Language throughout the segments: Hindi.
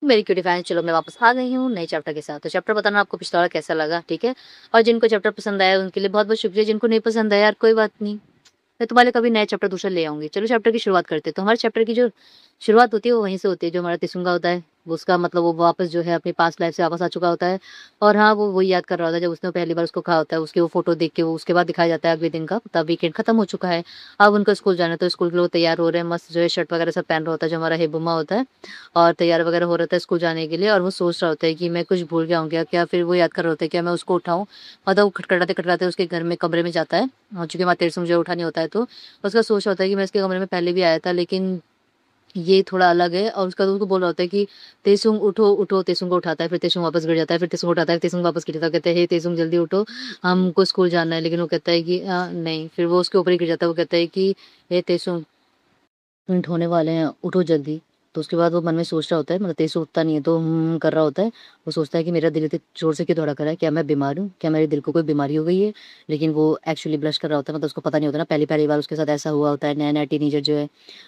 मेरी क्यूटी फैन, चलो मैं वापस आ गई हूँ नए चैप्टर के साथ। तो चैप्टर बताना आपको पिछला वाला कैसा लगा, ठीक है? और जिनको चैप्टर पसंद आया उनके लिए बहुत-बहुत शुक्रिया, जिनको नहीं पसंद आया यार कोई बात नहीं। मैं तुम्हारे लिए कभी नया चैप्टर दूसरा ले आऊँगी। चलो चैप्टर की शुरुआत करते हैं। तो हमारे चैप्टर की जो शुरुआत होती है वो वहीं से होती है, जो हमारा तेसुंगा होता है। वो उसका मतलब वो वापस जो है अपनी पास्ट लाइफ से वापस आ चुका होता है। और हाँ, वो वही याद कर रहा होता है जब उसने पहली बार उसको कहा होता है। उसकी वो फ़ोटो देख के वो उसके बाद दिखाया जाता है अगले दिन का, तब वीकेंड खत्म हो चुका है। अब उनको स्कूल जाना है, तो स्कूल के लोग तैयार हो रहे हैं, मस्त जो है शर्ट वगैरह सब पहन रहा होता है जो हमारा हेबुमा होता है। और तैयार वगैरह हो रहा था स्कूल जाने के लिए, और वो सोच रहा होता है कि मैं कुछ भूल गया हूँ क्या? क्या फिर वो याद कर रहा होता है क्या मैं उसको उठाऊँ? मतलब वो खटखटाते-खटखटाते उसके घर में कमरे में जाता है। चूँकि वहाँ तेरे से मुझे उठा नहीं होता है, तो उसका सोच होता है कि मैं इसके कमरे में पहले भी आया था, लेकिन ये थोड़ा अलग है। और उसका दोस्त उसको बोल रहा होता है कि तेसुंग उठो, उठो। तेसुंग को उठाता है, फिर तेसुंग वापस गिर जाता है, फिर तेसुंग उठाता है, तेसुंग वापस गिरता है। कहता है, हे तेसुंग जल्दी उठो, हमको स्कूल जाना है। लेकिन वो कहता है कि नहीं, फिर वो उसके ऊपर ही गिर जाता है। वो कहता है कि हे तेसुंग, मिनट होने वाले हैं, उठो जल्दी। तो उसके बाद वो मन में सोच रहा होता है, मतलब तेज से उठता नहीं है, तो कर रहा होता है। वो सोचता है कि मेरा दिल इतने ज़ोर से क्यों धड़क रहा है? क्या मैं बीमार हूँ? क्या मेरे दिल को कोई बीमारी हो गई है? लेकिन वो एक्चुअली ब्लश कर रहा होता है, मतलब उसको पता नहीं होता ना, पहली-पहली बार उसके साथ ऐसा हुआ होता है, नया-नया टीनेजर जो है।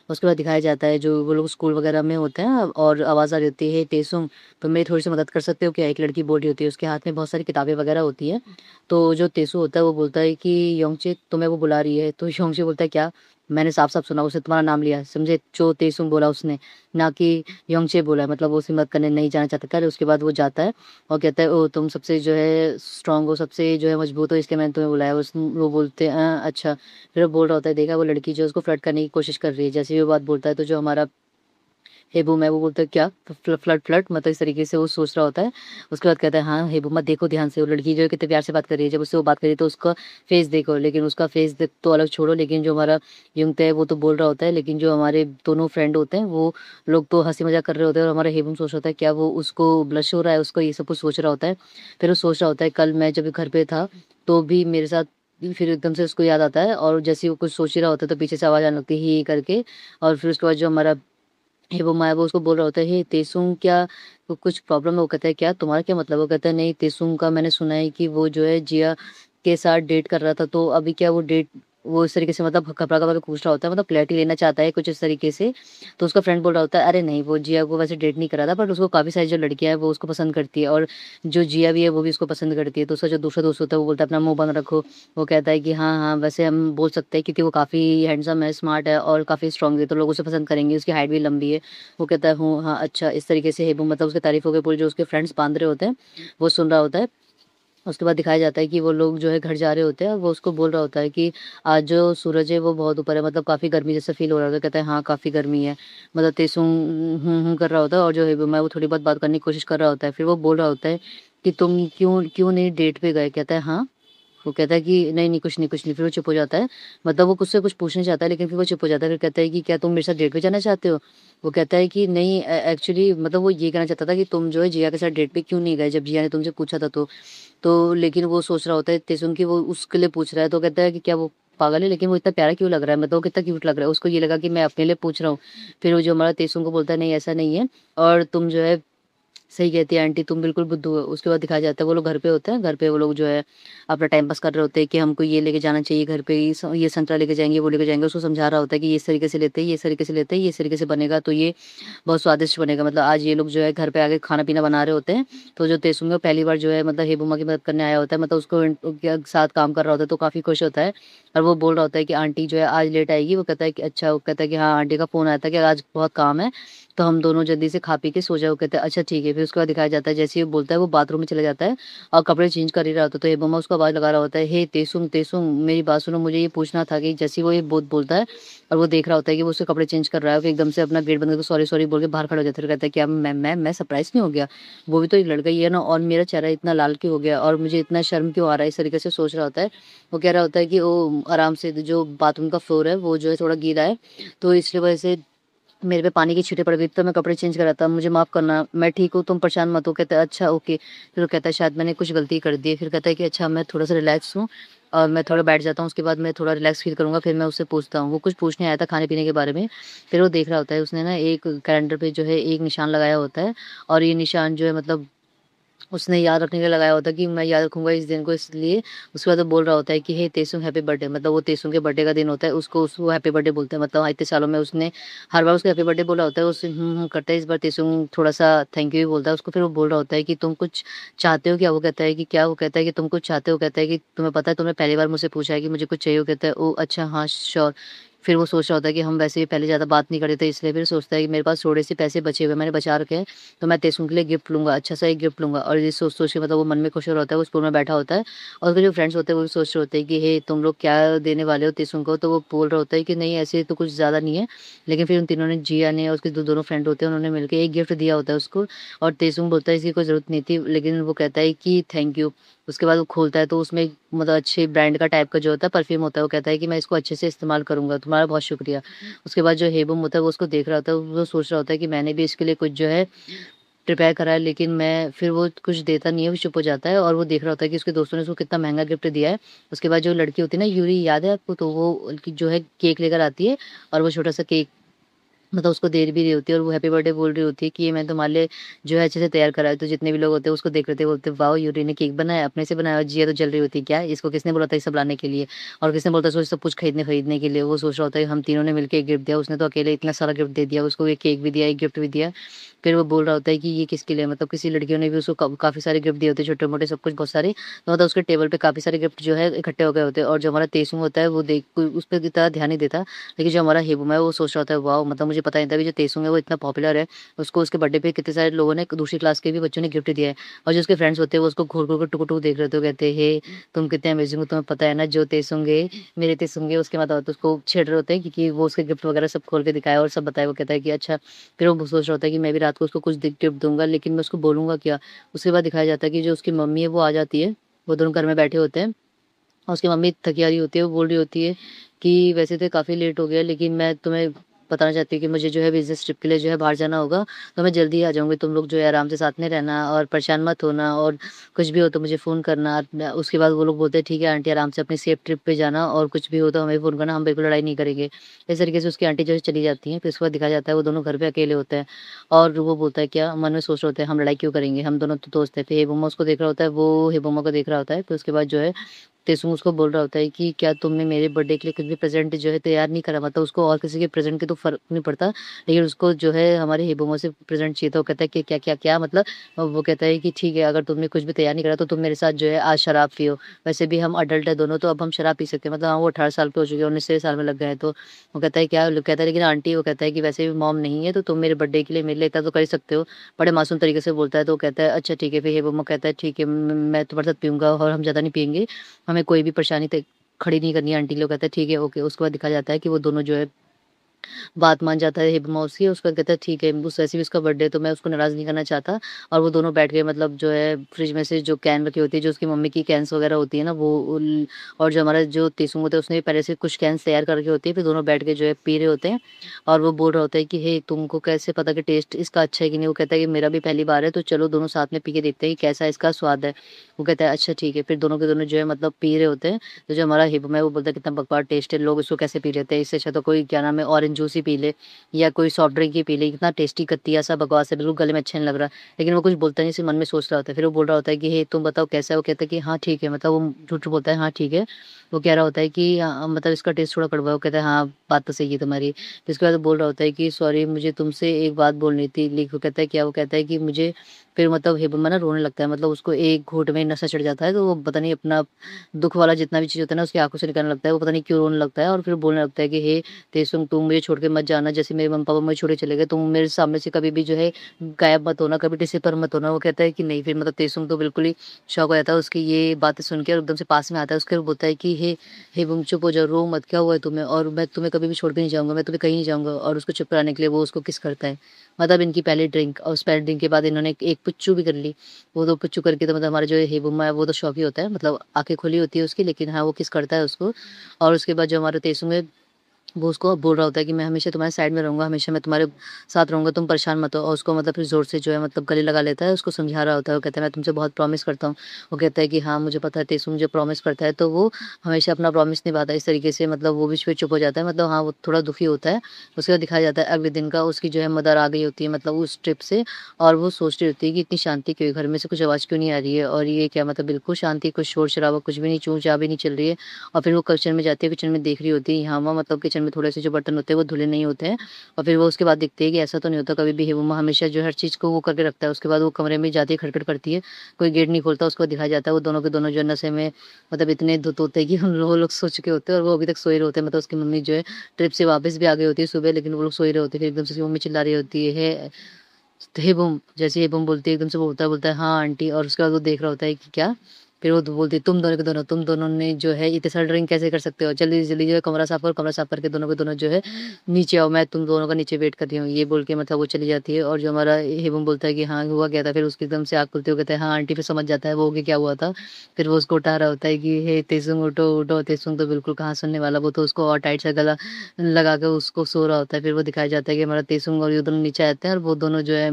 उसके बाद दिखाया जाता है, जो वो लोग स्कूल वगैरह में होते हैं और आवाज़ आ रही होती है, "हे तेसुंग, तुम मेरी थोड़ी-सी मदद कर सकते हो क्या?" एक लड़की बोल रही होती है, उसके हाथ में बहुत सारी किताबें वगैरह होती हैं। तो जो तेसु होता है वो बोलता है कि योंगचे तुम्हें वो बुला रही है। तो योंगचे बोलता है, "क्या?" मैंने साफ-साफ सुना, उसने तुम्हारा नाम लिया, समझे? चो तेसुंग बोला उसने, ना कि योंगचे बोला, मतलब वो उसकी मदद करने नहीं जाना चाहता था। उसके बाद वो जाता है और कहता है, ओह! तुम सबसे जो है स्ट्रॉन्ग हो, सबसे जो है मजबूत हो, इसलिए मैंने तुम्हें बुलाया। वो बोलते हैं, अच्छा।" फिर वो बोल रहा होता है, देखा वो लड़की जो है उसको फ्लर्ट करने की कोशिश कर रही है। जैसे ही वो बात बोलता है, तो जो हमारा हेबूम है वो बोलता है, क्या? फ्लर्ट फ्लर्ट, मतलब इस तरीके से वो सोच रहा होता है। उसके बाद कहता है, हाँ, हेबूमा देखो ध्यान से, वो लड़की जो है कितने प्यार से बात कर रही है। जब उससे वो बात कर रही है तो उसका फेस देखो, लेकिन उसका फेस तो अलग छोड़ो, लेकिन जो हमारा युंगते है वो तो बोल रहा होता है, लेकिन जो हमारे दोनों फ्रेंड होते हैं वो लोग तो हँसी मज़ाक कर रहे होते हैं, और हमारा हेबूम सोच रहा होता है क्या वो उसको ब्लश हो रहा है, उसको ये सब कुछ सोच रहा होता है। फिर वो सोच रहा होता है, कल मैं जब घर पे था तो भी मेरे साथ, फिर एकदम से उसको याद आता है, और जैसे ही वो कुछ सोच ही रहा होता है तो पीछे से आवाज़ आने लगती है, ही करके। और फिर उसके बाद जो हमारा हे वो माया वो उसको बोल रहा होता है, हे तेसुंग, क्या कुछ प्रॉब्लम है? वो कहता है, क्या तुम्हारा क्या मतलब? वो कहता है, नहीं, तेसुंग का मैंने सुना है कि वो जो है जिया के साथ डेट कर रहा था, तो अभी क्या वो डेट, वो इस तरीके से मतलब घबरा-घबरा के पूछ रहा होता है, मतलब क्लैरिटी लेना चाहता है कुछ इस तरीके से। तो उसका फ्रेंड बोल रहा होता है, अरे नहीं, वो जिया को वैसे डेट नहीं कर रहा था, बट उसको काफ़ी सारी जो लड़कियाँ हैं वो उसको पसंद करती है, और जो जिया भी है वो भी उसको पसंद करती है। तो उसका जो दूसरा दोस्त होता है वो बोलता है, अपना मुँह बंद रखो। वो कहता है कि हाँ, हाँ, वैसे हम बोल सकते हैं क्योंकि वो काफ़ी हैंडसम है, स्मार्ट है और काफ़ी स्ट्रॉन्ग है, तो लोग उसे पसंद करेंगे, उसकी हाइट भी लंबी है। वो कहता है, हूँ, हाँ, अच्छा, इस तरीके से हेबू मतलब उसकी तारीफ़ों के पुल जो उसके फ्रेंड्स बाँध रहे होते हैं, वो सुन रहा होता है। उसके बाद दिखाया जाता है कि वो लोग जो है घर जा रहे होते हैं, और वो उसको बोल रहा होता है कि आज जो सूरज है वो बहुत ऊपर है, मतलब काफ़ी गर्मी जैसा फ़ील हो रहा था। कहता है, हाँ, काफ़ी गर्मी है। मतलब तेसुं कर रहा होता है, और जो हेबू मैं वो थोड़ी बहुत बात करने की कोशिश कर रहा होता है। फिर वो बोल रहा होता है कि तुम क्यों क्यों नहीं डेट पे गए? कहता है, हाँ। वो कहता है कि नहीं, नहीं, कुछ नहीं, कुछ नहीं। फिर वो चुप हो जाता है। मतलब वो मुझसे कुछ पूछना चाहता है, लेकिन फिर वो चुप हो जाता है। फिर कहता है कि क्या तुम मेरे साथ डेट पे जाना चाहते हो? वो कहता है कि नहीं, एक्चुअली मतलब वो ये कहना चाहता था कि तुम जो है जिया के साथ डेट पे क्यों नहीं गए जब जिया ने तुमसे पूछा था तो। लेकिन वो सोच रहा होता है तेसुन की वो उसके लिए पूछ रहा है, तो कहता है कि क्या वो पागल है? लेकिन वो इतना प्यारा क्यों लग रहा है? मतलब वो कितना क्यूट लग रहा है। उसको ये लगा कि मैं अपने लिए पूछ रहा हूँ। फिर वो जो हमारा तेसुन को बोलता है, नहीं, ऐसा नहीं है, और तुम जो है सही कहती है आंटी, तुम बिल्कुल बुद्धू हो। उसके बाद दिखाया जाता है वो लोग घर पे होते हैं, घर पे वो लोग जो है अपना टाइम पास कर रहे होते हैं कि हमको ये लेके जाना चाहिए घर पे, ये संतरा लेके जाएँगे, वो लेके जाएँगे। उसको समझा रहा होता है कि ये इस तरीके से लेते हैं, ये इस तरीके से लेते हैं, ये इस तरीके से बनेगा तो ये बहुत स्वादिष्ट बनेगा। मतलब आज ये लोग जो है घर पे आके खाना-पीना बना रहे होते हैं, तो जो तेसुंग है वो पहली बार जो है मतलब हेबुमा की मदद करने आया होता है, मतलब उसको के साथ काम कर रहा होता है, तो काफ़ी खुश होता है। और वो बोल रहा होता है कि आंटी जो है आज लेट आएगी। वो कहता है कि अच्छा, वो कहता है कि हाँ, आंटी का फ़ोन आया था कि आज बहुत काम है, तो हम दोनों जल्दी से खा पी के सो जाओ। कहते हैं, अच्छा ठीक है। फिर उसके बाद दिखाया जाता है जैसे ही वो बोलता है वो बाथरूम में चला जाता है और कपड़े चेंज कर ही रहा होता है, तो हेबुमा उसको आवाज़ लगा रहा होता है, हे तेसुंग, तेसुंग, मेरी बात सुनो, मुझे ये पूछना था कि जैसे ही वो ये बोलता है और वो देख रहा होता है कि वो उसके कपड़े चेंज कर रहा है, फिर एकदम से अपना गेट बंद करके सॉरी, सॉरी बोल के बाहर खड़ा हो जाता है। फिर कहता है, क्या मैं सरप्राइज़ नहीं हो गया? वो भी तो एक लड़का ही है ना, और मेरा चेहरा इतना लाल क्यों हो गया और मुझे इतना शर्म क्यों आ रहा है? इस तरीके से सोच रहा होता है। वो कह रहा होता है कि ओ आराम से, जो बाथरूम का फ्लोर है वो जो है थोड़ा गीला है, तो इसलिए वजह से मेरे पे पानी की छींटे पड़ गई, तो मैं कपड़े चेंज कर रहा था, मुझे माफ़ करना, मैं ठीक हूँ, तुम परेशान मत हो। कहता है, अच्छा, ओके। फिर वो कहता है, शायद मैंने कुछ गलती कर दी है। फिर कहता है कि अच्छा, मैं थोड़ा-सा रिलैक्स हूँ और मैं थोड़ा बैठ जाता हूँ, उसके बाद मैं थोड़ा रिलैक्स फ़ील करूँगा, फिर मैं उससे पूछता हूँ। वो कुछ पूछने आया था खाने-पीने के बारे में। फिर वो देख रहा होता है, उसने ना एक कैलेंडर पे जो है एक निशान लगाया होता है, और ये निशान जो है मतलब उसने याद रखने के लिए लगाया होता है कि मैं याद रखूँगा इस दिन को इसलिए, उसके बाद वो बोल रहा होता है कि हे तेसुंग हैप्पी बर्थडे, मतलब वो तेसुंग के बर्थडे का दिन होता है, उसको हैप्पी बर्थडे बोलता है। मतलब इतने सालों में उसने हर बार उसको हैप्पी बर्थडे बोला होता है, उसे करता है। इस बार तेसुंग थोड़ा-सा थैंक यू भी बोलता है उसको, फिर वो बोल रहा होता है कि तुम कुछ चाहते हो क्या? वो कहता है कि क्या? वो कहता है कि तुम कुछ चाहते हो? कहता है कि तुम्हें पता है तुमने पहली बार मुझसे पूछा है कि मुझे कुछ चाहिए? वो कहता है ओह! अच्छा हाँ, श्योर। फिर वो सोच रहा होता है कि हम वैसे भी पहले ज़्यादा बात नहीं करते थे, इसलिए फिर सोचता है कि मेरे पास थोड़े-से पैसे बचे हुए हैं, मैंने बचा रखे हैं, तो मैं तेसुंग के लिए गिफ्ट लूँगा, अच्छा-सा एक गिफ्ट लूँगा। और ये सोच-सोच के मतलब वो मन में खुश हो रहा होता है, वो स्कूल में बैठा होता है और उसके जो फ्रेंड्स होते हैं वो भी सोच रहे होते हैं कि हे तुम लोग क्या देने वाले हो तेसुंग को? तो वो बोल रहा होता है कि नहीं ऐसे तो कुछ ज़्यादा नहीं है। लेकिन फिर उन तीनों ने, जिया ने और उसके जो दोनों फ्रेंड होते हैं उन्होंने मिलके एक गिफ्ट दिया होता है उसको, और तेसुंग बोलता है इसकी कोई ज़रूरत नहीं थी, लेकिन वो कहता है कि थैंक यू। उसके बाद वो खोलता है तो उसमें मतलब अच्छे ब्रांड का टाइप का जो होता है परफ्यूम होता है, वो कहता है कि मैं इसको अच्छे से इस्तेमाल करूँगा, तुम्हारा बहुत शुक्रिया। उसके बाद जो हेबुम होता है वो उसको देख रहा होता है, वो सोच रहा होता है कि मैंने भी इसके लिए कुछ जो है प्रिपेयर करा है, लेकिन मैं फिर वो कुछ देता नहीं है, वो चुप हो जाता है और वो देख रहा होता है कि उसके दोस्तों ने उसको कितना महँगा गिफ्ट दिया है। उसके बाद जो लड़की होती है ना यूरी, याद है आपको? तो वो जो है केक लेकर आती है और वो छोटा-सा केक मतलब उसको दे भी रही होती है और वो हैप्पी बर्थडे बोल रही होती है कि ये मैंने तुम्हारे लिए जो है अच्छे से तैयार करा है। तो जितने भी लोग होते हैं उसको देख रहे थे, बोलते वाओ! यूरी ने केक बनाया, अपने से बनाया। और जिया तो जल रही होती है, क्या इसको किसने बोला था ये सब लाने के लिए? और किसने बोला था इसको सब कुछ खरीदने के लिए? वो सोच रहा होता है हम तीनों ने मिलके एक गिफ्ट दिया, उसने तो अकेले इतना सारा गिफ्ट दे दिया, उसको एक केक भी दिया, एक गिफ्ट भी दिया। फिर वो बोल रहा होता है कि ये किसके लिए? मतलब किसी लड़कियों ने भी उसको काफ़ी सारे गिफ्ट दिए होते हैं, छोटे-मोटे सब कुछ बहुत सारे। तो मतलब उसके टेबल पे काफ़ी सारे गिफ्ट जो है इकट्ठे हो गए होते हैं और जो हमारा तेसुंग होता है वो उस पे इतना ध्यान नहीं देता। लेकिन जो हमारा हेबुम है वो सोच रहा होता है वाओ! मतलब मुझे पता नहीं था कि जो तेसुंग है वो इतना पॉपुलर है। उसको उसके बर्थडे पे कितने सारे लोगों ने, दूसरी क्लास के भी बच्चों ने गिफ्ट दिया है। और जो उसके फ्रेंड्स होते हैं वो उसको घूर-घूर के टुक-टुक देख रहे होते हैं, वो कहते हैं हे तुम कितने अमेजिंग हो, तुम्हें पता है ना जो तेसुंग है, मेरे तेसुंग है। उसके बाद तो उसको छेड़ रहे होते हैं क्योंकि वो उसके गिफ्ट वगैरह सब खोल के दिखाया और सब बताया। वो कहता है कि अच्छा, फिर वो सोच रहा होता है कि मैं भी रात को उसको कुछ गिफ्ट दूँगा, लेकिन मैं उसको बोलूँगा क्या? उसके बाद दिखाया जाता है कि जो उसकी मम्मी है वो आ जाती है, वो दोनों घर में बैठे होते हैं। और उसकी मम्मी थकी हारी होती है, वो बोल रही होती है कि वैसे तो काफ़ी लेट हो गया है, लेकिन मैं तुम्हें बताना चाहती हूँ कि मुझे जो है बिज़नेस ट्रिप के लिए जो है बाहर जाना होगा, तो मैं जल्दी आ जाऊँगी। तुम लोग जो है आराम से साथ में रहना और परेशान मत होना, और कुछ भी हो तो मुझे फ़ोन करना। उसके बाद वो लोग बोलते हैं ठीक है आंटी, आराम से अपनी सेफ ट्रिप पे जाना, और कुछ भी हो तो हमें फ़ोन करना, हम बिल्कुल लड़ाई नहीं करेंगे। इस तरीके से उसकी आंटी जो है चली जाती हैं। फिर उसके बाद दिखाया जाता है वो दोनों घर पे अकेले होते हैं और वो बोलता है क्या, मन में सोच रहे होते हैं हम लड़ाई क्यों करेंगे, हम दोनों तो दोस्त हैं। फिर हेबुमा उसको देख रहा होता है, वो हेबुमा को देख रहा होता है। फिर उसके बाद जो है तेसुम उसको बोल रहा होता है कि क्या तुमने मेरे बर्थडे के लिए कुछ भी प्रेज़ेंट जो है तैयार नहीं करा? मतलब उसको और किसी के प्रेज़ेंट के तो फ़र्क नहीं पड़ता, लेकिन उसको जो है हमारे हिबोमो से प्रेज़ेंट चाहिए था। वो कहता है कि क्या-क्या मतलब वो कहता है कि ठीक है, अगर तुमने कुछ भी तैयार नहीं करा तो तुम मेरे साथ जो है आज शराब पियो। वैसे भी हम अडल्ट हैं दोनों, तो अब हम शराब पी सकते हैं। मतलब हाँ, वो 18 साल के हो चुके हैं, 19वें साल में लग गए हैं। तो वो कहता है क्या? वो कहता है लेकिन आंटी, वो कहता है कि वैसे भी मॉम नहीं है, तो तुम मेरे बर्थडे के लिए मेरे लिए इतना तो कर ही सकते हो। बड़े मासूम तरीके से बोलता है, तो वो कहता है अच्छा ठीक है। फिर हिबोमो कहता है ठीक है, मैं तुम्हारे साथ पीऊँगा और हम ज़्यादा नहीं पिएँगे। हमें कोई भी परेशानी खड़ी नहीं करनी है आंटी। लोग कहता है ठीक है, ओके। उसके बाद दिखाया जाता है कि वो दोनों जो है बात मान जाता है हिबमा उसकी। उसके बाद कहता है ठीक है, उस वैसे भी उसका बर्थडे है तो मैं उसको नाराज़ नहीं करना चाहता। और वो दोनों बैठ के मतलब जो है फ्रिज में से जो कैन रखी होती है, जो उसकी मम्मी की कैन्स वगैरह होती है ना वो उल और जो हमारा जो तेसुम होता है उसने भी पहले से कुछ कैन्स तैयार कर रखी होती है। फिर दोनों बैठ के जो है पी रहे होते हैं और वो बोल रहा होता है कि हे तुमको कैसे पता कि टेस्ट इसका अच्छा है कि नहीं? वो कहता है कि मेरा भी पहली बार है, तो चलो दोनों साथ में पी के देखते हैं कि कैसा इसका स्वाद है। वो कहता है अच्छा ठीक है। फिर दोनों के दोनों जो है मतलब पी रहे होते हैं। तो जो हमारा हिबमा है वो बोलता है कितना बकवास टेस्ट है, लोग इसको कैसे पी लेते हैं? इससे अच्छा तो कोई क्या नाम है ऑरेंज जूस ही पी ले या कोई सॉफ्ट ड्रिंक ही पी ली, इतना टेस्टी कत्तिया सा बकवास है, बिल्कुल गले में अच्छा नहीं लग रहा। लेकिन वो कुछ बोलता नहीं, सिर्फ़ मन में सोच रहा होता है। फिर वो बोल रहा होता है कि हे तुम बताओ कैसा है? वो कहता है कि हाँ ठीक है, मतलब वो झूठ बोलता है, हाँ ठीक है। वो कह रहा होता है कि मतलब इसका टेस्ट थोड़ा कड़वा है। वो कहता है हाँ, बात तो सही है तुम्हारी। फिर उसके बाद वो बोल रहा होता है कि सॉरी मुझे तुमसे एक बात बोलनी थी। लेकिन वो कहता है क्या? वो कहता है कि मुझे फिर मतलब हिब्बा ना रोने लगता है, मतलब उसको एक घूँट में नशा चढ़ जाता है, तो वो पता नहीं अपना दुःख वाला जितना भी चीज़ होता है ना उसकी आँखों से निकलने लगता है। वो पता नहीं क्यों रोने लगता है और फिर बोलने लगता है कि हे तेसुम, तुम मुझे छोड़ के मत जाना, जैसे मेरे मम्मी-पापा मुझे छोड़ के चले गए, तुम मेरे सामने से कभी भी जो है गायब मत होना, कभी डिसअपीयर मत होना। वो कहता है कि नहीं। फिर मतलब तेसुम तो बिल्कुल ही शॉक हो जाता है उसकी ये बातें सुन के और एकदम से पास में आता है उसके और बोलता है कि हे बुम चुप हो जाओ, रो मत, क्या हुआ है तुम्हें? और मैं तुम्हें कभी भी छोड़ के नहीं जाऊँगा, मैं तुम्हें कहीं नहीं जाऊँगा। और उसको चुप कराने के लिए वो उसको किस करता है। मतलब इनकी पहली ड्रिंक, और उस पहली ड्रिंक के बाद इन्होंने एक पुच्चू भी कर ली। वो तो पुच्चू करके तो मतलब हमारा जो हेबुमा है वो तो शॉक ही होता है, मतलब आँखें खुली होती है उसकी, लेकिन हाँ, वो किस करता है उसको। और उसके बाद जो हमारा तेसुम है वो उसको बोल रहा होता है कि मैं हमेशा तुम्हारे साइड में रहूँगा, हमेशा मैं तुम्हारे साथ रहूँगा, तुम परेशान मत हो। और उसको मतलब फिर ज़ोर से जो है मतलब गले लगा लेता है, उसको समझा रहा होता है। वो कहता है मैं तुमसे बहुत प्रॉमिस करता हूँ। वो कहता है कि हाँ, मुझे पता है तेसु मुझे प्रॉमिस करता है, तो वो हमेशा अपना प्रॉमिस निभाता है। इस तरीके से मतलब वो भी फिर चुप हो जाता है, मतलब हाँ, वो थोड़ा दुखी होता है। उसके बाद दिखाया जाता है अगले दिन का, उसकी जो है मदर आ गई होती है मतलब उस ट्रिप से, और वो सोच रही होती है कि इतनी शांति क्यों है, घर में से कुछ आवाज़ क्यों नहीं आ रही है, और ये क्या मतलब बिल्कुल शांति, कुछ शोर-शराबा कुछ भी नहीं, चूँ-चाँ भी नहीं चल रही है। और फिर वो किचन में जाती है, किचन में देख रही होती है यहाँ-वहाँ मतलब किचन में थोड़े-से जो बर्तन होते हैं वो धुले नहीं होते हैं। और फिर वो उसके बाद देखती है कि ऐसा तो नहीं होता कभी भी, हेवुमा हमेशा जो है हर चीज़ को वो करके रखता है। उसके बाद वो कमरे में जाती है, खटखट करती है, कोई गेट नहीं खोलता। उसको दिखाया जाता है वो दोनों के दोनों जो है नशे में मतलब इतने धुत होते हैं कि वो लोग सो चुके होते हैं और वो अभी तक सोए रहे होते हैं। मतलब उसकी मम्मी जो है ट्रिप से वापस भी आ गई होती है सुबह, लेकिन वो लोग सोए रहे होते हैं। फिर एकदम से उसकी मम्मी चिल्ला रही होती है, हे बूम! जैसे ही बूम बोलती है एकदम से वो बोलता है हाँ आंटी, और उसके बाद वो देख रहा होता है कि क्या? फिर वो बोलती है तुम दोनों के दोनों, तुम दोनों ने जो है इतने सारे ड्रिंक कैसे कर सकते हो? जल्दी-जल्दी जो है कमरा साफ करो, कमरा साफ करके दोनों के दोनों जो है नीचे आओ, मैं तुम दोनों का नीचे वेट कर रही हूँ। ये बोल के मतलब वो चली जाती है, और जो हमारा हेबुम बोलता है कि हाँ, हुआ क्या था? फिर उसकी एकदम से आँख खुलती है, वो कहता है हाँ आंटी, फिर समझ जाता है वो कि क्या हुआ था। फिर वो उसको उठा रहा होता है कि हे तेसुंग उठो, उठो। तेसुंग तो बिल्कुल कहाँ सुनने वाला, वो तो उसको और टाइट सा गला लगा के उसको सो रहा होता है। फिर वो दिखाया जाता है कि हमारा तेसुंग और ये दोनों नीचे आते हैं, और वो दोनों जो है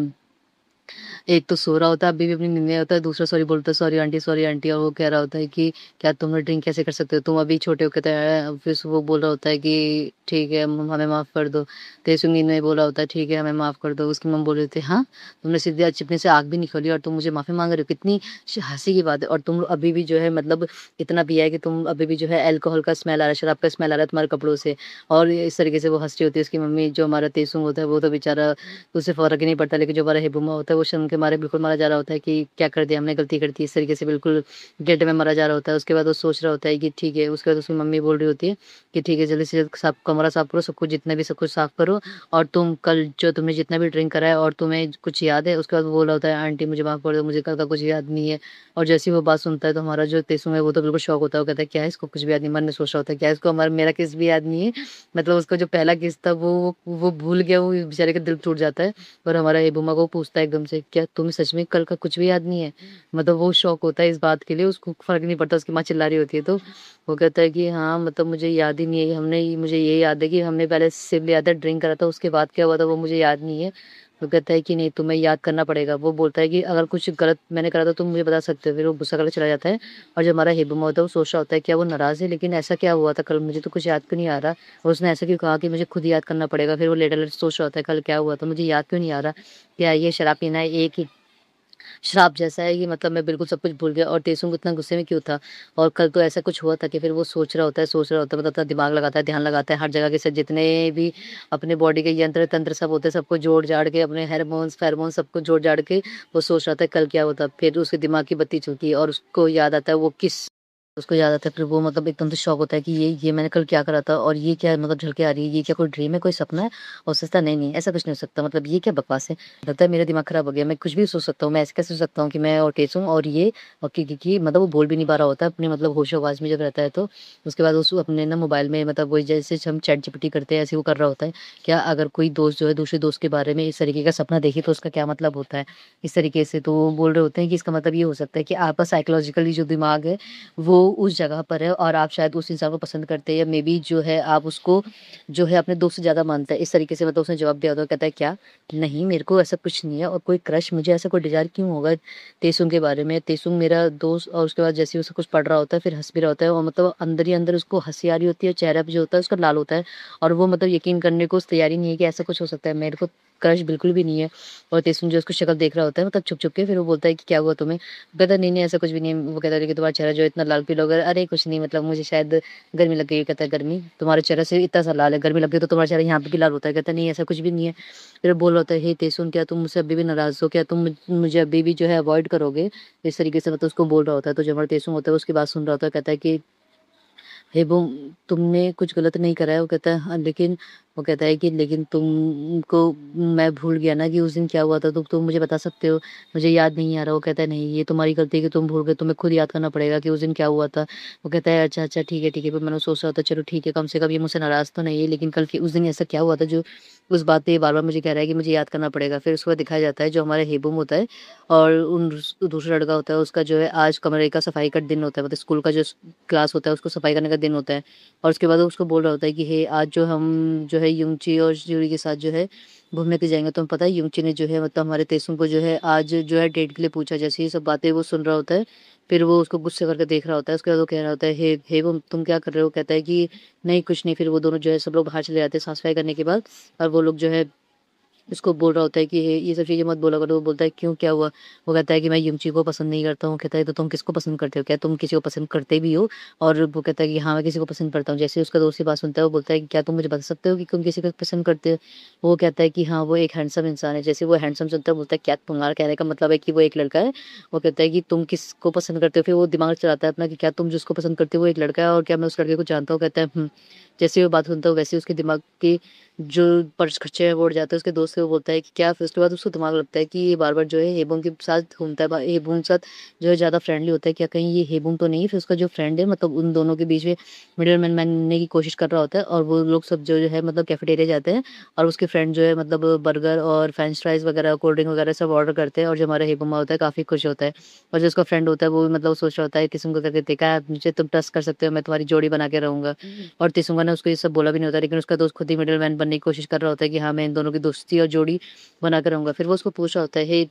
एक तो सो रहा होता है, अभी भी अपनी नींद में होता है, दूसरा सॉरी बोलता है, सॉरी आंटी, और वो कह रहा होता है कि क्या तुम लोग ड्रिंक कैसे कर सकते हो? तुम अभी छोटे हो, कहता है। फिर वो बोल रहा होता है कि ठीक है हमें माफ़ कर दो। तेसुंग नींद में बोला होता है ठीक है हमें माफ़ कर दो। उसकी मम्मी बोल रही थी हाँ, तुमने सीधे आज चिपने से आँख भी नहीं खोली और तुम मुझे माफ़ी माँग रहे हो? कितनी हँसी की बात है। और तुम लोग अभी भी जो है मतलब इतना पिया है कि तुम अभी भी जो है अल्कोहल का स्मेल आ रहा है, शराब का स्मेल आ रहा है तुम्हारे कपड़ों से। और इस तरीके से वो हँस रही होती है उसकी मम्मी। जो हमारा तेसुंग होता है वो तो बेचारा, उसे फ़र्क ही नहीं पड़ता, लेकिन जो हमारा हिबुमा होता है वो शर्म के मारे बिल्कुल मारा जा रहा होता है कि क्या कर दिया हमने, गलती कर दी। इस तरीके से बिल्कुल गेट में मारा जा रहा होता है। उसके बाद वो सोच रहा होता है कि ठीक है, उसके बाद उसकी मम्मी बोल रही होती है कि ठीक है जल्दी से जल्द साफ कमरा साफ करो, सब कुछ जितना भी सब कुछ साफ करो, और तुम कल जो तुमने जितना भी ड्रिंक करा है और तुम्हें कुछ याद है? उसके बाद वो बोल रहा होता है आंटी मुझे माफ़ कर दो, मुझे कल का कुछ याद नहीं है। और जैसे ही वो बात सुनता है तो हमारा जो तेसुंग है वो तो बिल्कुल शॉक होता है। वो कहता है क्या है, इसको कुछ भी याद नहीं? मन में सोच रहा होता है क्या इसको हमारा मेरा किस भी याद नहीं है? मतलब उसका जो पहला किस था वो भूल गया, वो बेचारे का दिल टूट जाता है। और हमारा एबुमा को पूछता है एकदम से, "क्या तुम्हें सच में कल का कुछ भी याद नहीं है?" मतलब वो शॉक होता है इस बात के लिए, उसको फ़र्क नहीं पड़ता, उसकी माँ चिल्ला रही होती है तो वो कहता है कि हाँ, मतलब मुझे याद ही नहीं है, मुझे ये याद है कि हमने पहले सिर्फ़ याद है ड्रिंक करा था, उसके बाद क्या हुआ था वो मुझे याद नहीं है। वो कहता है कि नहीं तुम्हें याद करना पड़ेगा। वो बोलता है कि अगर कुछ गलत मैंने करा तो तुम मुझे बता सकते हो। फिर वो गुस्सा करके चला जाता है, और जो हमारा हिबुमा होता है वो सोच रहा होता है क्या वो नाराज़ है? लेकिन ऐसा क्या हुआ था कल, मुझे तो कुछ याद क्यों नहीं आ रहा? और उसने ऐसा क्यों कहा कि मुझे खुद याद करना पड़ेगा? फिर वो लेटा-लेटा सोच रहा होता है कल क्या हुआ था? मुझे याद क्यों नहीं आ रहा? क्या ये शराब पीना है एक ही श्राप जैसा है कि मतलब मैं बिल्कुल सब कुछ भूल गया, और तेसुंग इतना गुस्से में क्यों था? और कल तो ऐसा कुछ हुआ था कि फिर वो सोच रहा होता है मतलब अपना दिमाग लगाता है, ध्यान लगाता है, हर जगह के जितने भी अपने बॉडी के यंत्र-तंत्र सब होते हैं, सबको जोड़-जाड़ के अपने हार्मोन्स, फेरोमोन्स सबको जोड़-जाड़ के वो सोच रहा था कल क्या होता। फिर उसके दिमाग की बत्ती चमकी और उसको याद आता है वो किस उसको याद आता है, फिर वो मतलब एकदम से शॉक होता है कि ये मैंने कल क्या करा था, और ये क्या मतलब झलकें आ रही है, ये क्या कोई ड्रीम है, कोई सपना है? और सोचता है नहीं, ऐसा कुछ नहीं हो सकता, मतलब ये क्या बकवास है? लगता है मेरा दिमाग खराब हो गया, मैं कुछ भी सोच सकता हूँ, मैं ऐसे कैसे सोच सकता हूँ कि मैं और टेसुंग और ये और कि मतलब वो बोल भी नहीं पा रहा होता है अपने मतलब होशो-हवास में जब रहता है तो। उसके बाद उस अपने ना मोबाइल में मतलब वही जैसे हम चैट जीपीटी करते हैं ऐसे वो कर रहा होता है। क्या अगर कोई दोस्त जो है दूसरे दोस्त के बारे में इस तरीके का सपना देखे तो उसका क्या मतलब होता है? इस तरीके से तो वो बोल रहे होते हैं कि इसका मतलब ये हो सकता है कि आपका साइकोलॉजिकली जो दिमाग है वो उस जगह पर है, और आप शायद उस इंसान को पसंद करते हैं, या मेबी जो है आप उसको जो है अपने दोस्त से ज़्यादा मानते हैं। इस तरीके से मतलब उसने जवाब दिया होता है, कहता है क्या? नहीं, मेरे को ऐसा कुछ नहीं है, और कोई क्रश मुझे ऐसा कोई डिज़ायर क्यों होगा तेसुंग के बारे में? तेसुंग मेरा दोस्त। और उसके बाद जैसे ही उसे कुछ पढ़ रहा होता है, फिर हँस भी रहा होता है, और मतलब अंदर ही अंदर उसको हँसी आ रही होती है, चेहरा भी जो होता है उसका लाल होता है, और वो मतलब यकीन करने को उस तैयार ही नहीं है कि ऐसा कुछ हो सकता है। मेरे को क्रश बिल्कुल भी नहीं है। और तेसुंग जो उसकी शक्ल देख रहा होता है मतलब छुप-छुप के, फिर वो बोलता है कि क्या हुआ तुम्हें? वो कहता है नहीं, ऐसा कुछ भी नहीं है। वो कहता है कि तुम्हारा चेहरा जो है इतना लाल पीला हो गया है। अरे कुछ नहीं, मतलब मुझे शायद गर्मी लग गई है। कहता है गर्मी? तुम्हारे चेहरे से इतना सा लाल है, गर्मी लग गई तो तुम्हारा चेहरा यहाँ पे भी लाल होता है। कहता है नहीं, ऐसा कुछ भी नहीं है। फिर बोल रहा होता है, हे तेसुन, क्या तुम मुझसे अभी भी नाराज़ हो? क्या तुम मुझे अभी भी जो है अवॉइड करोगे? इस तरीके से मतलब उसको बोल रहा होता है। तो जो हमारा तेसुन होता है उसकी बात सुन रहा होता है, कहता है कि हे वो तुमने कुछ गलत नहीं करा है। वो कहता है हाँ, लेकिन वो कहता है कि लेकिन तुमको मैं भूल गया ना कि उस दिन क्या हुआ था, तो तुम मुझे बता सकते हो? मुझे याद नहीं आ रहा। वो कहता है नहीं, ये तुम्हारी गलती है कि तुम भूल गए, तुम्हें खुद याद करना पड़ेगा कि उस दिन क्या हुआ था। वो कहता है अच्छा, अच्छा ठीक है, फिर मैंने सोच रहा था चलो ठीक है, कम से कम ये मुझसे नाराज़ तो नहीं है, लेकिन कल के उस दिन ऐसा क्या हुआ था जो उस बात पे ये बार-बार मुझे कह रहा है कि मुझे याद करना पड़ेगा। फिर उसके बाद दिखाया जाता है जो हमारा हेबुम होता है और दूसरा लड़का होता है, उसका जो है आज कमरे का सफाई का दिन होता है, मतलब स्कूल का जो क्लास होता है उसको सफाई करने का दिन होता है। और उसके बाद वो उसको बोल रहा होता है कि हे आज जो हम जो है युंगची और ज्यूरी के साथ जो है घूमने के जाएंगे। तुम्हें पता है युंगची ने जो है मतलब हमारे तेसुम को जो है आज जो है डेट के लिए पूछा। जैसे ये सब बातें वो सुन रहा होता है, फिर वो उसको गुस्से करके देख रहा होता है। उसके बाद वो कह रहा होता है हे वो तुम क्या कर रहे हो? कहता है कि नहीं कुछ नहीं। फिर वो दोनों जो है सब लोग बाहर चले जाते हैं साफ सफाई करने के बाद, और वो लोग जो है उसको बोल रहा होता है कि ये सब चीज़ें मत बोला करो। वो बोलता है क्यों, क्या हुआ? वो कहता है कि मैं युमची को पसंद नहीं करता हूँ। कहता है तो तुम किसको पसंद करते हो? क्या तुम किसी को पसंद करते भी हो? और वो कहता है कि हाँ मैं किसी को पसंद करता हूँ। जैसे ही उसका दोस्त ये बात सुनता है वो बोलता है कि क्या तुम मुझे बता सकते हो कि तुम किसी को पसंद करते हो? वो कहता है कि हाँ वो एक हैंडसम इंसान है। जैसे वो हैंडसम सुनता है बोलता है क्या तुम्हारा कहने का मतलब है कि वो एक लड़का है? वो कहता है कि तुम किसको पसंद करते हो? फिर वो दिमाग चलाता है अपना कि क्या तुम जिसको पसंद करते हो वो एक लड़का है और क्या मैं उस लड़के को जानता हूँ? कहता है जैसे वो बात सुनता है वैसे ही उसके दिमाग की जो पर्च खच्चे हैं वो उड़ जाते हैं। उसके दोस्त से वो बोलता है कि क्या? फिर उसके बाद उसको दिमाग लगता है कि ये बार-बार जो है हेबुम के साथ घूमता है, हेबुम के साथ जो है ज़्यादा फ्रेंडली होता है। क्या कहीं ये हेबुम तो नहीं? फिर उसका जो फ्रेंड है मतलब उन दोनों के बीच में मिडलमैन बनने की कोशिश कर रहा होता है, और वो लोग सब जो है मतलब कैफेटेरिया जाते हैं और उसके फ्रेंड जो है मतलब बर्गर और फ्रेंच फ्राइज़ वगैरह, कोल्ड ड्रिंक वगैरह सब ऑर्डर करते हैं, और जो हमारा हेबुमा होता है काफ़ी खुश होता है। और जो उसका फ्रेंड होता है वो भी मतलब सोच रहा होता है किस्म को करके देखा है मुझे तुम ट्रस्ट कर सकते हो, मैं तुम्हारी जोड़ी बना के रहूँगा। और तेसुंगा ने उसको ये सब बोला भी नहीं होता, लेकिन उसका दोस्त खुद ही मिडलमैन बनने की कोशिश कर रहा होता है कि हाँ, मैं इन दोनों की दोस्ती और जोड़ी बना के रहूँगा। फिर वो उसको पूछ रहा होता है, हे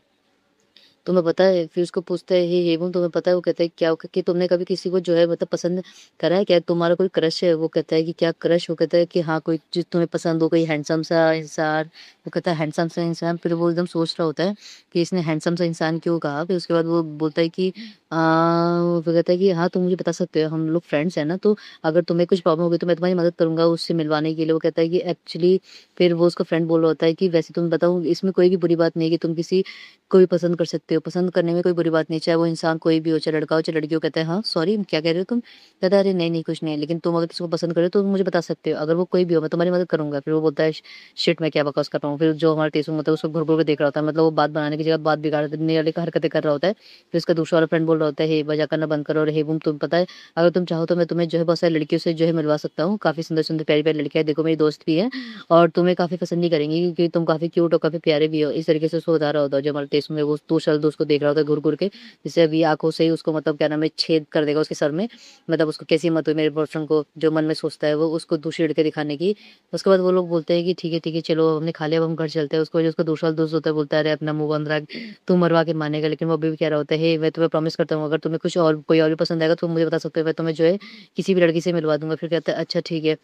तुम्हें पता है? फिर उसको पूछता है, हे हेमू तुम्हें पता है? वो कहता है क्या कि तुमने कभी किसी को जो है मतलब पसंद करा है क्या? तुम्हारा कोई क्रश है? वो कहता है कि क्या क्रश? वो कहता है कि हाँ, कोई चीज़ तुम्हें पसंद हो, कोई हैंडसम सा इंसान। वो कहता है हैंडसम सा इंसान? फिर वो एकदम सोच रहा होता है कि इसने हैंडसम सा इंसान क्यों कहा? फिर उसके बाद वो बोलता है कि वो कहता है कि हाँ, तुम मुझे बता सकते हो, हम लोग फ्रेंड्स हैं ना, तो अगर तुम्हें कुछ प्रॉब्लम होगी तो मैं तुम्हारी मदद करूँगा उससे मिलवाने के लिए। वो कहता है कि एक्चुअली फिर वो उसका फ्रेंड बोल रहा होता है कि वैसे तुम्हें बताऊँ इसमें कोई भी बुरी बात नहीं है कि तुम किसी को भी पसंद कर सकते हो। पसंद करने में कोई बुरी बात नहीं है, चाहे वो इंसान कोई भी हो, चाहे लड़का हो, चाहे लड़की हो। कहता है हाँ, सॉरी क्या कह रहे हो तुम? कहता है अरे नहीं, नहीं कुछ नहीं है, लेकिन तुम अगर किसी को पसंद करो तो मुझे बता सकते हो। अगर वो कोई भी हो मैं तुम्हारी मदद करूँगा। फिर वो बोलता है शिट मैं क्या बकवास कर रहा हूँ। फिर जो हमारा टेसुंग होता है उसको घूर-घूर के देख रहा होता है, मतलब वो बात बनाने की जगह बात बिगाड़ देने वाली हरकतें कर रहा होता है। फिर उसका दूसरा वाला फ्रेंड बोल रहा होता है, हे मज़ाक करना बंद करो और हे बूम तुम्हें पता है अगर तुम चाहो तो मैं तुम्हें जो है बहुत सारी लड़कियों से जो है मिलवा सकता हूँ। काफ़ी सुंदर-सुंदर, प्यारी-प्यारी लड़कियाँ हैं, देखो मेरी दोस्त भी है और तुम्हें काफ़ी पसंद भी करेंगी क्योंकि तुम काफ़ी क्यूट और काफ़ी प्यारे भी हो। इस तरीके से उसको बता रहा होता है जो हमारा टेसुंग है, वो दूसरा दोस्त को देख रहा होता है घूर-घूर के। जैसे अभी आँखों से ही उसको मतलब क्या नाम है छेद कर देगा उसके सर में। मतलब उसको कैसी हिम्मत हुई मेरे बॉयफ्रेंड को जो मन में सोचता है वो उसको दूसरी लड़की दिखाने की। उसके बाद वो लोग बोलते हैं कि ठीक है चलो हमने खा लिया अब हम घर चलते हैं। उसको जो उसका दूसरा दोस्त होता है बोलता है अरे अपना मुँह बंद रख, तू मरवा के मानेगा। लेकिन वो अभी भी कह रहा होता है हे मैं तुम्हें प्रॉमिस करता हूँ अगर तुम्हें कुछ और कोई और भी पसंद आएगा तो मुझे बता सकते हो, मैं तुम्हें जो है किसी भी लड़की से मिलवा दूँगा। फिर कहता है अच्छा ठीक है।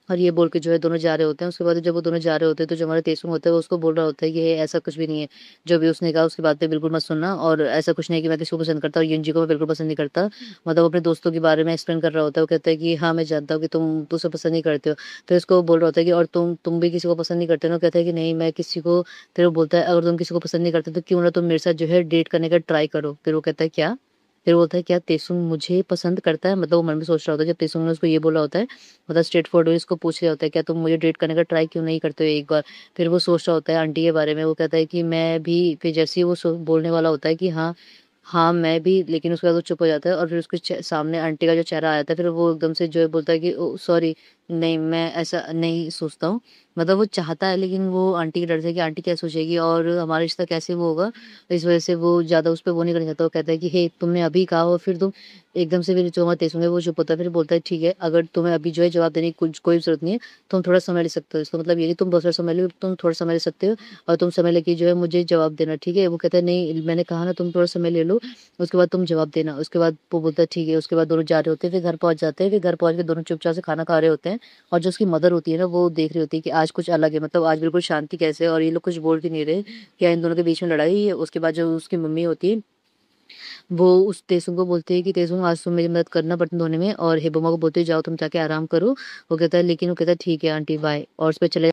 और ये बोल के जो है दोनों जा रहे होते हैं। उसके बाद जब वो दोनों जा रहे होते हैं तो जो हमारा तेसुंग होता है वो उसको बोल रहा होता है कि, "हे ऐसा कुछ भी नहीं है। जो भी उसने कहा उसकी बात पे बिल्कुल मत सुनना और ऐसा कुछ नहीं है कि मैं किसी को पसंद करता और युनजी को मैं बिल्कुल पसंद नहीं करता।" मतलब वो अपने दोस्तों के बारे में एक्सप्लेन कर रहा होता है। वो कहता है कि, "हाँ, मैं जानता हूँ कि तुम उसे पसंद नहीं करते हो।" फिर उसको बोल रहा होता है कि, "और तुम भी किसी को पसंद नहीं करते ना?" वो कहता है कि, "नहीं, मैं किसी को।" फिर वो बोलता है, "अगर तुम किसी को पसंद नहीं करते तो क्यों ना तुम मेरे साथ जो है डेट करने का ट्राई करो।" फिर वो कहता है, "क्या?" फिर बोलता है, "क्या तेसुंग मुझे पसंद करता है?" मतलब वो मन में सोच रहा होता है जब तेसुंग ने उसको ये बोला होता है, मतलब स्ट्रेट फॉरवर्ड उसको पूछ लिया होता है, "क्या तुम मुझे डेट करने का ट्राई क्यों नहीं करते हो एक बार?" फिर वो सोच रहा होता है आंटी के बारे में, वो कहता है कि मैं भी। फिर जैसे ही वो बोलने वाला होता है कि हाँ, हाँ, मैं भी, लेकिन उसके बाद वो चुप हो जाता है और फिर उसके सामने आंटी का जो चेहरा आ जाता है, फिर वो एकदम से जो है बोलता है कि ओह! सॉरी, नहीं मैं ऐसा नहीं सोचता हूँ। मतलब वो चाहता है लेकिन वो आंटी के डर से कि आंटी क्या सोचेगी और हमारा रिश्ता कैसे वो होगा, इस वज़ह से वो ज़्यादा उस पे वो नहीं करना चाहता। वो कहता है कि हे तुमने अभी कहा और फिर तुम एकदम से फिर जो मैं तेसुंगा वो चुप होता है, फिर बोलता है ठीक है, अगर तुम्हें अभी जो है जवाब देने की कुछ कोई ज़रूरत नहीं है, तुम थोड़ा समय ले सकते हो। इसका मतलब ये नहीं तुम बहुत सारा समय लो, तुम थोड़ा समय ले सकते हो और तुम समय लेके जो है मुझे जवाब देना, ठीक है? वो कहता है नहीं मैंने कहा ना तुम थोड़ा समय ले लो, उसके बाद तुम जवाब देना। उसके बाद वो बोलता है ठीक है, उसके बाद दोनों जा रहे होते हैं, फिर घर पहुँच जाते हैं, फिर घर पहुँच के दोनों चुपचाप से खाना खा रहे होते हैं और जो उसकी मदर होती है ना, वो देख रही होती है कि आज कुछ अलग है, मतलब आज बिल्कुल शांति कैसे है और ये लोग कुछ बोल भी नहीं रहे, क्या इन दोनों के बीच में लड़ाई है? उसके बाद जो उसकी मम्मी होती है वो उस तेसुंग को बोलती है कि तेसुंग आज तुम मेरी मदद करना बर्तन धोने में, और हिबुमा को बोलती है जाओ तुम जाके आराम करो। वो कहता है लेकिन वो कहता है ठीक है आंटी बाय, और उस पे चले